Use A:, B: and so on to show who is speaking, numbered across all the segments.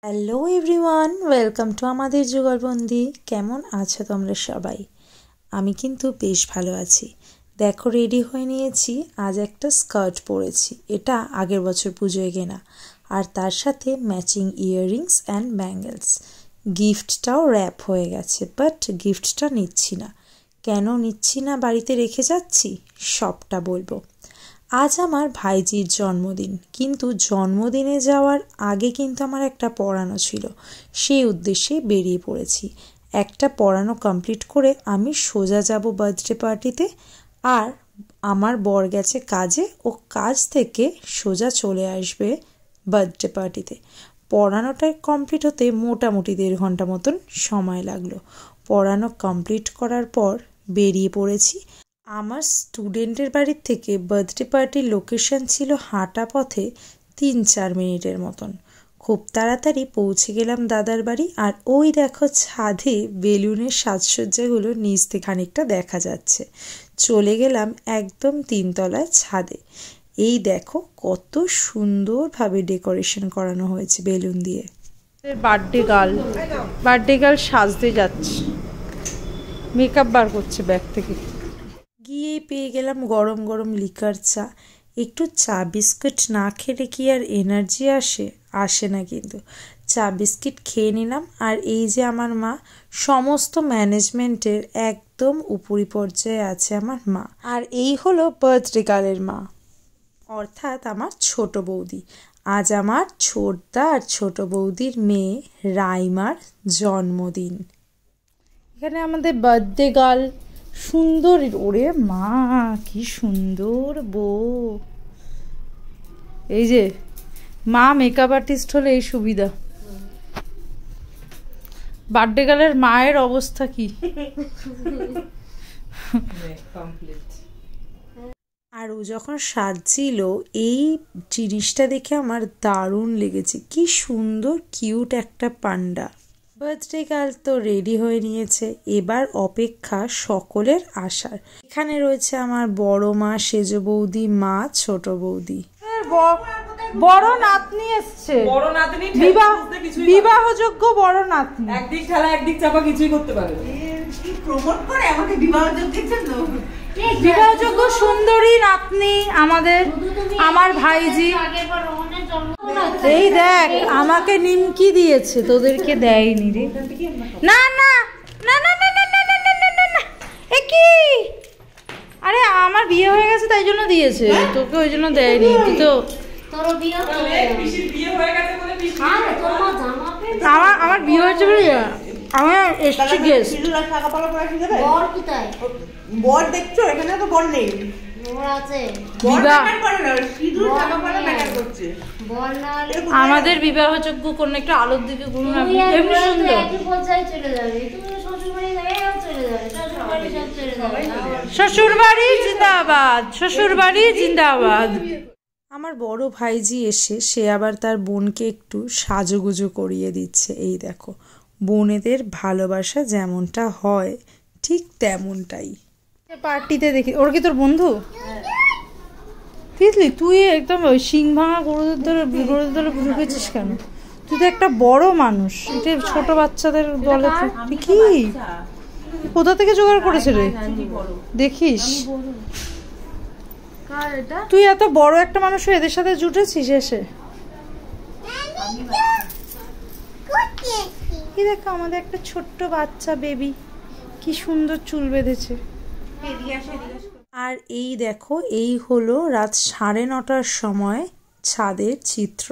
A: Hello everyone, welcome to আমাদের যুগলবন্দি। কেমন আছো তোমরা সবাই? আমি কিন্তু বেশ ভালো আছি। দেখো, রেডি হয়ে নিয়েছি। আজ একটা স্কার্ট পরেছি, এটা আগের বছর পুজোয় কেনা, আর তার সাথে ম্যাচিং ইয়াররিংস অ্যান্ড ব্যাঙ্গেলস। গিফটটাও র্যাপ হয়ে গেছে, বাট গিফটটা নিচ্ছি না। কেন নিচ্ছি না, বাড়িতে রেখে যাচ্ছি, সবটা বলবো। আজ আমার ভাইজির জন্মদিন, কিন্তু জন্মদিনে যাওয়ার আগে কিন্তু আমার একটা পড়ানো ছিল, সেই উদ্দেশ্যে বেরিয়ে পড়েছি। একটা পড়ানো কমপ্লিট করে আমি সোজা যাব বার্থডে পার্টিতে, আর আমার বর গেছে কাজে, ও কাজ থেকে সোজা চলে আসবে বার্থডে পার্টিতে। পড়ানোটা কমপ্লিট হতে মোটামুটি 1.5 ঘন্টা মতন সময় লাগলো। পড়ানো কমপ্লিট করার পর বেরিয়ে পড়েছি। আমার স্টুডেন্টের বাড়ির থেকে বার্থডে পার্টির লোকেশন ছিল হাঁটা পথে 3-4 মিনিটের মতন। খুব তাড়াতাড়ি পৌঁছে গেলাম দাদার বাড়ি, আর ওই দেখো ছাদে বেলুনের সাজসজ্জাগুলো নিচ থেকে খানিকটা দেখা যাচ্ছে। চলে গেলাম একদম 3 তলায় ছাদে। এই দেখো কত সুন্দরভাবে ডেকোরেশন করানো হয়েছে বেলুন দিয়ে। বার্থডে গার্ল সাজতে যাচ্ছে, মেকআপ বার করছে ব্যাগ থেকে। গিয়ে পেয়ে গেলাম গরম গরম লিকার চা। একটু চা বিস্কুট না খেলে কি আর এনার্জি আসে না, কিন্তু চা বিস্কিট খেয়ে নিলাম। আর এই যে আমার মা, সমস্ত ম্যানেজমেন্টের একদম উপরি পর্যায়ে আছে আমার মা। আর এই হলো বার্থডে গার্লের মা, অর্থাৎ আমার ছোট বৌদি। আজ আমার ছোটদা আর ছোট বৌদির মেয়ে রাইমার জন্মদিন। এখানে আমাদের বার্থডে গার্ল সুন্দর, ওরে মা কি সুন্দর বউ। এই যে মা মেকআপ আর্টিস্ট হলে এই সুবিধা। বার্থডে গার্লের মায়ের অবস্থা কি? আর ও যখন সাজছিল, এই জিনিসটা দেখে আমার দারুণ লেগেছে। কি সুন্দর কিউট একটা পান্ডা। বার্থডে গার্ল তো রেডি হয়ে নিয়েছে, এবার অপেক্ষা সকলের আসার। এখানে রয়েছে আমার বড় মা, সেজ বৌদি, মা, ছোট বৌদি। বড় নাতনি এসছে,
B: বড় নাতনি
A: বিবাহযোগ্য বড় নাতনি।
B: একদিক ঠেলা একদিক চাপা কিছুই করতে পারে না।
C: কি প্রমোট করে আমাকে বিবাহযোগ্য জন্য।
A: বিবাহযোগ্য সুন্দরী নাতনি আমাদের, আমার ভাইজি। এই দেখ আমাকে নিমকি দিয়েছে, তোদেরকে দেয়নি রে। না না না না না না না না না না না, এ কি? আরে আমার বিয়ে হয়ে গেছে তাই জন্য দিয়েছে, তোকে ওই জন্য দেয়নি। তুই তো আমার বিয়ে হয়েছে বলে আমার এসছি গেস্ট।
C: বর দেখছো, এখানে তো বর নেই।
A: আমাদের বিবাহযোগ্য কোন একটা আলোর দিকে ঘুরুন, এমনি সুন্দর। শ্বশুরবাড়ি জিন্দাবাদ, শ্বশুরবাড়ি জিন্দাবাদ। আমার বড় ভাইজি এসে সে আবার তার বোনকে একটু সাজুগুজু করিয়ে দিচ্ছে। এই দেখো, বোনেদের ভালোবাসা যেমনটা হয় ঠিক তেমনটাই। পার্টিতে দেখি, ওর কি তোর বন্ধু? বুঝলি, তুই একদম ওই সিং ভাঙা গরুদের ধরে ঢুকেছিস কেন? তুই তো একটা বড় মানুষ, এটা ছোট বাচ্চাদের বলে। তুই কি কোথা থেকে জোগাড় করেছে রে? দেখিস, তুই এত বড় একটা মানুষ এদের সাথে জুটেছিস এসে। কি দেখো, আমাদের একটা ছোট্ট বাচ্চা বেবি, কি সুন্দর চুল বেঁধেছে। আর এই দেখো, এই হলো রাত 9:30টার সময় ছাদের চিত্র।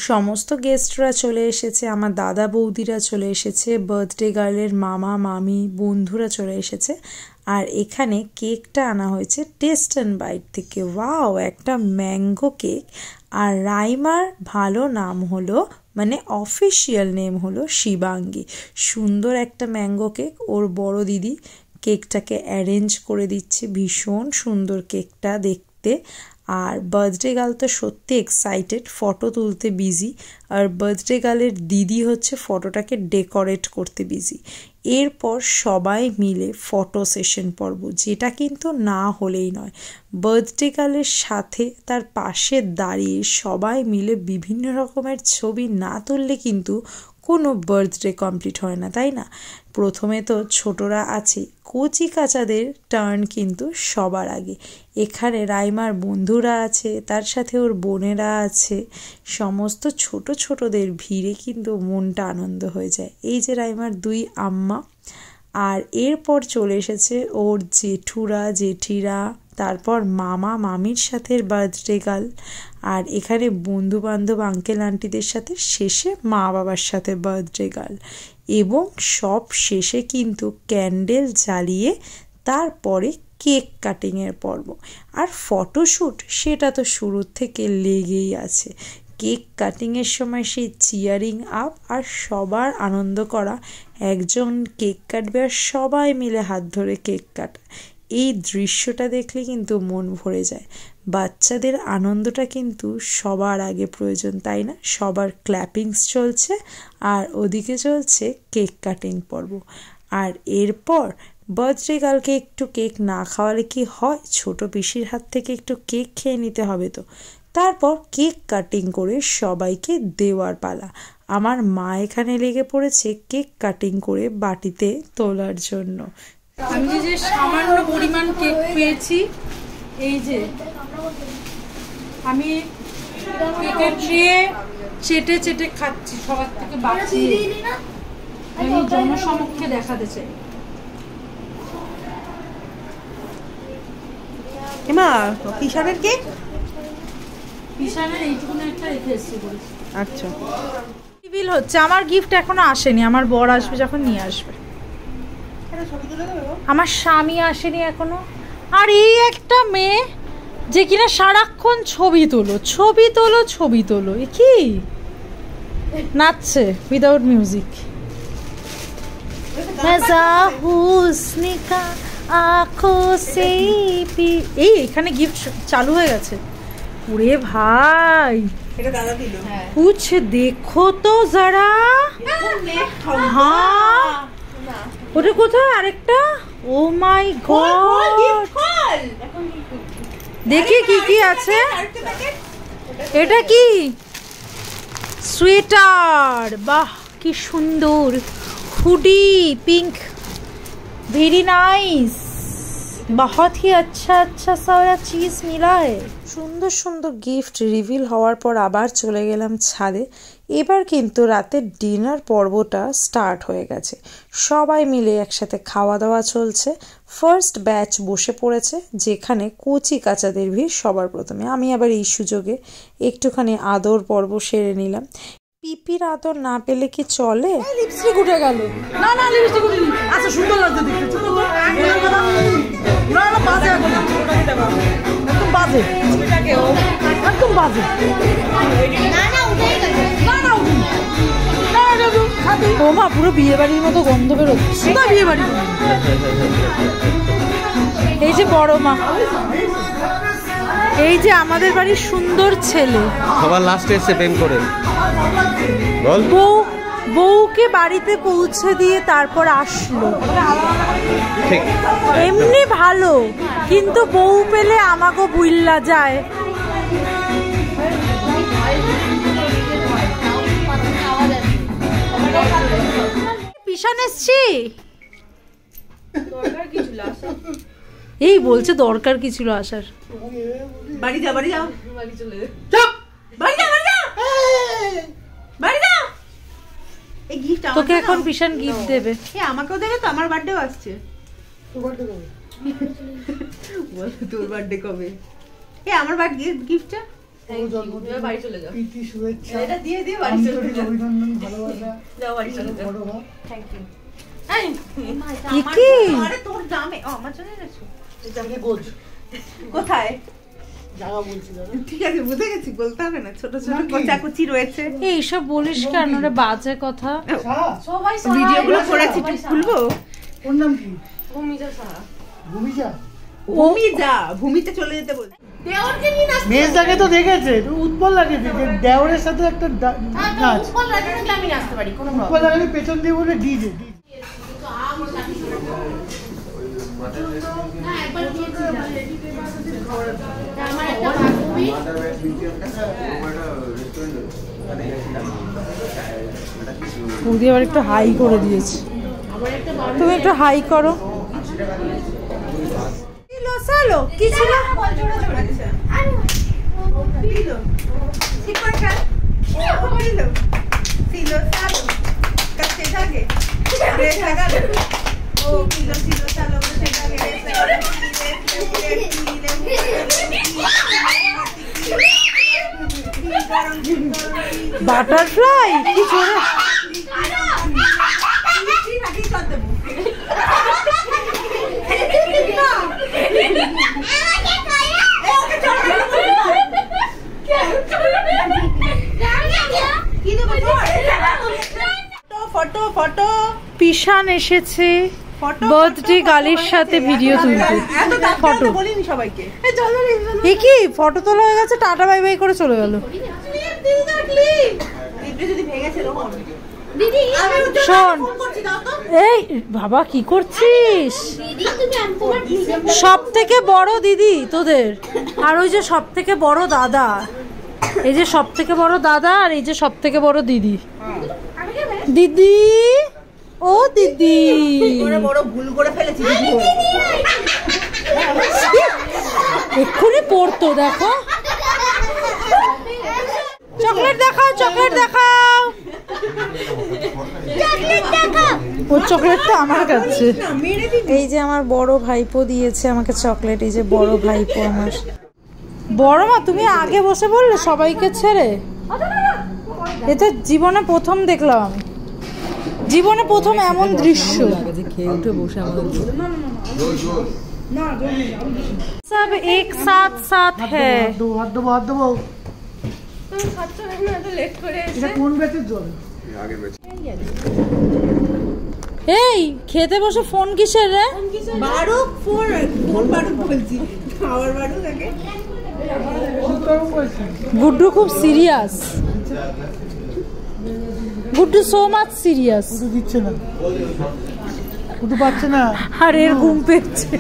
A: সমস্ত গেস্টরা চলে এসেছে, আমার দাদা বৌদিরা চলে এসেছে, বার্থডে গার্লের মামা মামি বন্ধুরা চলে এসেছে। আর এখানে কেকটা আনা হয়েছে টেস্ট অ্যান্ড বাইট থেকে। ওয়াও, একটা ম্যাঙ্গো কেক। আর রাইমার ভালো নাম হলো, মানে অফিসিয়াল নেম হলো শিবাঙ্গী। সুন্দর একটা ম্যাঙ্গো কেক। ওর বড় দিদি কেকটাকে অ্যারেঞ্জ করে দিচ্ছে, ভীষণ সুন্দর কেকটা দেখতে। আর বার্থডে গার্ল তো সত্যি এক্সাইটেড, ফটো তুলতে বিজি। আর বার্থডে গার্লের দিদি হচ্ছে ফটোটাকে ডেকোরেট করতে বিজি। এরপর সবাই মিলে ফটো সেশন পর্ব, যেটা কিন্তু না হলেই নয়। বার্থডে গার্লের সাথে তার পাশে দাঁড়িয়ে সবাই মিলে বিভিন্ন রকমের ছবি না তুললে কিন্তু কোনো বার্থডে কমপ্লিট হয় না, তাই না? প্রথমে তো ছোটরা আছে, কচি কাচাদের টার্ন কিন্তু সবার আগে। এখানে রাইমার বন্ধুরা আছে, তার সাথে ওর বোনেরা আছে, সমস্ত ছোট ছোটদের ভিড়ে কিন্তু মনটা আনন্দ হয়ে যায়। এই যে রাইমার 2 আম্মা, আর এরপর চলে এসেছে ওর জেঠুরা জেঠিরা, তারপর মামা মামির সাথে বার্থডে গার্ল, আর এখানে বন্ধু বান্ধব আঙ্কেল আন্টিদের সাথে শেষে মা বাবার সাথে বার্থডে গার্ল। এবং সব শেষে কিন্তু ক্যান্ডেল জ্বালিয়ে তারপরে কেক কাটিংয়ের পর্ব। আর ফটোশ্যুট সেটা তো শুরুর থেকে লেগেই আছে। কেক কাটিংয়ের সময় সেই চিয়ারিং আপ আর সবার আনন্দ করা, একজন কেক কাটবে আর সবাই মিলে হাত ধরে কেক কাটা, এই দৃশ্যটা দেখলে কিন্তু মন ভরে যায়। বাচ্চাদের আনন্দটা কিন্তু সবার আগে প্রয়োজন, তাই না? সবার ক্ল্যাপিংস চলছে আর ওদিকে চলছে কেক কাটিং পর্ব। আর এরপর বার্থডে গার্লকে একটু কেক না খাওয়ালে কি হয়? ছোট পিসির হাত থেকে একটু কেক খেয়ে নিতে হবে তো। তারপর কেক কাটিং করে সবাইকে দেওয়ার পালা। আমার মা এখানে লেগে পড়েছে কেক কাটিং করে বাটিতে তোলার জন্য।
B: আমি যে সামান্য পরিমাণ কেক পেয়েছি, এই যে আমি কেকের ট্রে চেটে চেটে খাচ্ছি সবার থেকে বাঁচিয়ে, আমি জনসমক্ষে দেখাতে চাই।
C: এমা কিষানের কেক,
B: কিষানের এইটুকুন একটা রেখে এসেছি বলেছি।
C: আচ্ছা
B: বিল হচ্ছে, আমার গিফট এখনো আসেনি, আমার বর আসবে যখন নিয়ে আসবে। আমার স্বামী আসেনি এখনো। আর এই একটা মেয়ে যে কিনা সারাক্ষণ ছবি তোলো ছবি তোলো ছবি তোলো, এ কি নাচছে উইদাউট মিউজিক। এই এখানে গিফট চালু হয়ে গেছে। ওরে ভাই,
C: এটা দাদা দিল।
B: कुछ देखो तो जरा। হ্যাঁ, ওটা কোথায় আরেকটা? ও মাই গড, দেখি কি কি আছে। এটা কি? সোয়েটার, বাহ কি সুন্দর। हुडी पिंक, वेरी नाइस, बहुत ही अच्छा अच्छा सारा चीज मिला है।
A: সুন্দর সুন্দর গিফট রিভিল হওয়ার পর আবার চলে গেলাম ছাদে। এবার কিন্তু রাতের ডিনার পর্বটা স্টার্ট হয়ে গেছে, সবাই মিলে একসাথে খাওয়া দাওয়া চলছে। ফার্স্ট ব্যাচ বসে পড়েছে, যেখানে কচি কাচাদের ভিড় সবার প্রথমে। আমি আবার এই সুযোগে একটুখানি আদর পর্ব সেরে নিলাম। পিপির আদর না পেলে কি চলে?
B: লিপস্টিক উঠে গেল। না না, লিপস্টিক উঠেনি। আচ্ছা, সুন্দর লাগছে দেখতে। ছোট তো না না, বাজে একদম বাজে, একদম বাজে। না না, উঠেই গেছে। না না, উঠেনি। না না, খাবি। ও মা, পুরো বিয়ে বাড়ির মতো গন্ধ বেরোচ্ছে। না, বিয়ে বাড়ি। এই যে বড় মা, এই যে আমাদের বাড়ির সুন্দর ছেলে,
D: সবার লাস্টে এসে প্রেম করে বল।
B: বউকে বাড়িতে পৌঁছে দিয়ে তারপর আসলো।
D: ঠিক
B: এমনি ভালো, কিন্তু বউ পেলে আমাকে বুইল্লা যায়। পিছন এসছি, এই বলছে দরকার কি ছিল আসার।
C: বাড়ি যা, বাড়ি যাও, বাড়ি চলে যা, বাড়ি যা, বাড়ি যা, বাড়ি যা। এই গিফট
B: তোকে এখন পিছন গিফট দেবে।
C: এ আমাকেও দেবে তো, আমার বার্থডেও আসছে। বল তোর বার্থডে কবে? এ আমার বার্থডে গিফটটা বাড়ি চলে যাও। প্রীতি শুভেচ্ছা এটা দিয়ে দিয়ে বাড়ি চলে যাও। অভিনন্দন, ভালোবাসা, যাও বাড়ি চলে যাও। Thank you.
B: কি
C: আরে তোর দামে আমার জন্য এনেছো? এটাকে গোজ কোথায় জায়গা বলছি দাদা। ঠিক আছে, বুঝে গেছি, বলতে হবে না। ছোট ছোট কোচাকুচি রয়েছে।
B: এইসব বলিস কেন রে, বাজে কথা।
C: সবাই ভিডিওগুলো করেছি, একটু খুলবো।
E: ওর নাম কি?
C: ভূমিজা সাহা।
E: ভূমিজা?
C: ভূমিজা, ভূমিতে চলে যেতে বল।
B: মেজদাকে তো দেখেছে, উৎপল লাগেছে যে দেওরের সাথে একটা নাচ।
C: উৎপল লাগেছে আমি নাচতে পারি, কোনো
B: উৎপল লাগে পেছন দিয়ে বলে ডিজে।
A: বৌদি আবার একটু হাই করে দিয়েছে, তুমি একটু হাই করো। কি ছিল? বাটারফ্লাই কি ছোড়ে? পিশান এসেছে বার্থডে গালের সাথে ভিডিও তুলতে। ফটো
C: বলিনি সবাইকে।
A: এ কি ফটো তোলা হয়ে গেছে, টাটা বাই বাই করে চলে গেল। শোন এই বাবা কি করছিস? সব থেকে বড় দিদি তোদের, আর ওই যে সব থেকে বড় দাদা, এই যে সব থেকে বড় দাদা আর এই যে সব থেকে বড় দিদি। দিদি ও দিদি
C: বড় ভুল করে ফেলেছি,
A: এক্ষুনি পড়তো। দেখো চকলেট দেখাও, চকলেট দেখাও। ওর চকলেটটা আমার কাছে। এই যে আমার বড় ভাইপো দিয়েছে আমাকে চকলেট। এই যে বড় ভাইপো আমার। বড় মা তুমি আগে বসে বললে সবাইকে ছেড়ে? এটা জীবনে প্রথম দেখলাম আমি, জীবনে প্রথম এমন দৃশ্য। খেয়ে উঠে বসে সব এক সাথ সাথ হ্যাঁ। এই খেতে বসে ফোন কিসের রে? গুড্ডু খুব serious, Guddu so much serious.
B: দিচ্ছে না, কুটু পাচ্ছে না,
A: আর এর ঘুম পেয়েছে।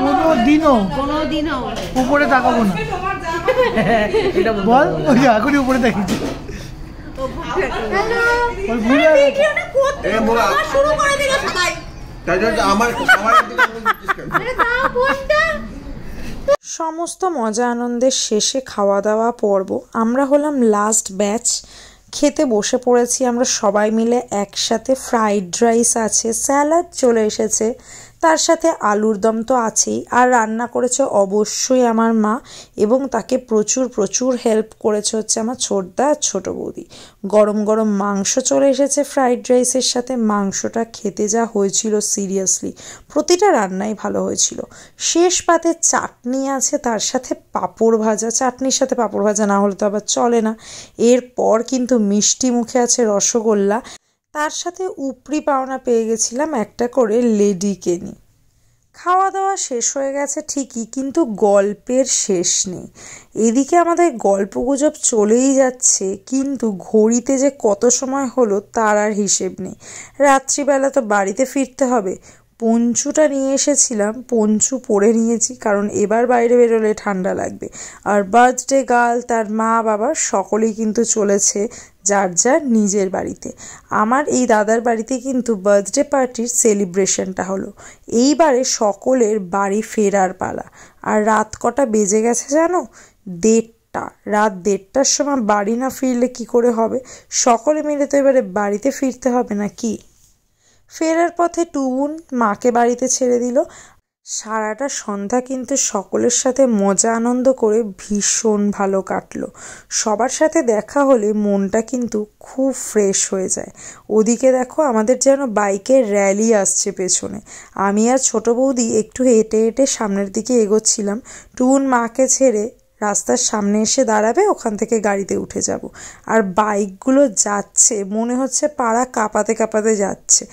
B: কোনোদিনও উপরে তাকাবো না, বল ওই এখনই উপরে দেখিয়েছি।
A: সমস্ত মজা আনন্দের শেষে খাওয়া দাওয়া পর্ব আমরা হলাম লাস্ট ব্যাচ। খেতে বসে পড়েছি আমরা সবাই মিলে একসাথে। ফ্রাইড রাইস আছে, স্যালাড চলে এসেছে, তার সাথে আলুর দম তো আছেই, আর রান্না করেছে অবশ্যই আমার মা, এবং তাকে প্রচুর প্রচুর হেল্প করেছে হচ্ছে আমার ছোটদা আর ছোটো বৌদি। গরম গরম মাংস চলে এসেছে ফ্রাইড রাইসের সাথে। মাংসটা খেতে যা হয়েছিল সিরিয়াসলি, প্রতিটা রান্নাই ভালো হয়েছিল। শেষ পাতে চাটনি আছে, তার সাথে পাঁপড় ভাজা। চাটনির সাথে পাঁপড় ভাজা না হলে তো আবার চলে না। এরপর কিন্তু মিষ্টি মুখে আছে রসগোল্লা, তার সাথে উপরি পাওনা পেয়ে গেছিলাম একটা করে লেডি কেনি। খাওয়া দাওয়া শেষ হয়ে গেছে ঠিকই, কিন্তু গল্পের শেষ নেই। এদিকে আমাদের গল্পগুজব চলেই যাচ্ছে, কিন্তু ঘড়িতে যে কত সময় হলো তার আর হিসেব নেই। রাত্রিবেলা তো বাড়িতে ফিরতে হবে। পঞ্চুটা নিয়ে এসেছিলাম, পঞ্চু পরে নিয়েছি, কারণ এবার বাইরে বেরোলে ঠান্ডা লাগবে। আর বার্থডে গার্ল, তার মা বাবা সকলেই কিন্তু চলেছে যার যার নিজের বাড়িতে। আমার এই দাদার বাড়িতে কিন্তু বার্থডে পার্টির সেলিব্রেশনটা হলো। এইবারে সকলের বাড়ি ফেরার পালা। আর রাত কটা বেজে গেছে জানো? 1:30। রাত 1:30টার সময় বাড়ি না ফিরলে কি করে হবে? সকলে মিলে তো এবারে বাড়িতে ফিরতে হবে না কি? ফেরার পথে টুবুন মাকে বাড়িতে ছেড়ে দিল। সারাটা সন্ধ্যা কিন্তু সকলের সাথে মজা আনন্দ করে ভীষণ ভালো কাটলো। সবার সাথে দেখা হলে মনটা কিন্তু খুব ফ্রেশ হয়ে যায়। ওদিকে দেখো আমাদের যেন বাইকের র্যালি আসছে পেছনে। আমি আর ছোটো বৌদি একটু হেঁটে হেঁটে সামনের দিকে এগোচ্ছিলাম। টুবুন মাকে ছেড়ে রাস্তার সামনে এসে দাঁড়াবে, ওখান থেকে গাড়িতে উঠে যাব। আর বাইকগুলো যাচ্ছে মনে হচ্ছে পাড়া কাঁপাতে কাঁপাতে যাচ্ছে।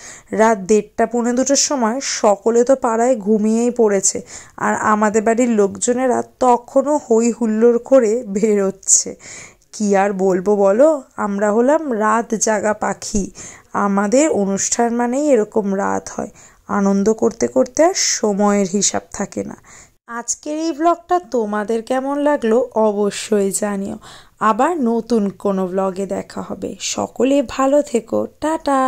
A: রাত 1:30 পৌনে 2টোর সময় সকলে তো পাড়ায় ঘুমিয়েই পড়েছে, আর আমাদের বাড়ির লোকজনেরা তখনও হই হুল্লোড় করে বেরোচ্ছে। কি আর বলবো বলো, আমরা হলাম রাত জাগা পাখি। আমাদের অনুষ্ঠান মানেই এরকম রাত হয়, আনন্দ করতে করতে আর সময়ের হিসাব থাকে না। আজকের এই ব্লগটা তোমাদের কেমন লাগলো অবশ্যই জানিও। আবার নতুন কোনো ব্লগে দেখা হবে। সকলে ভালো থেকো, টাটা।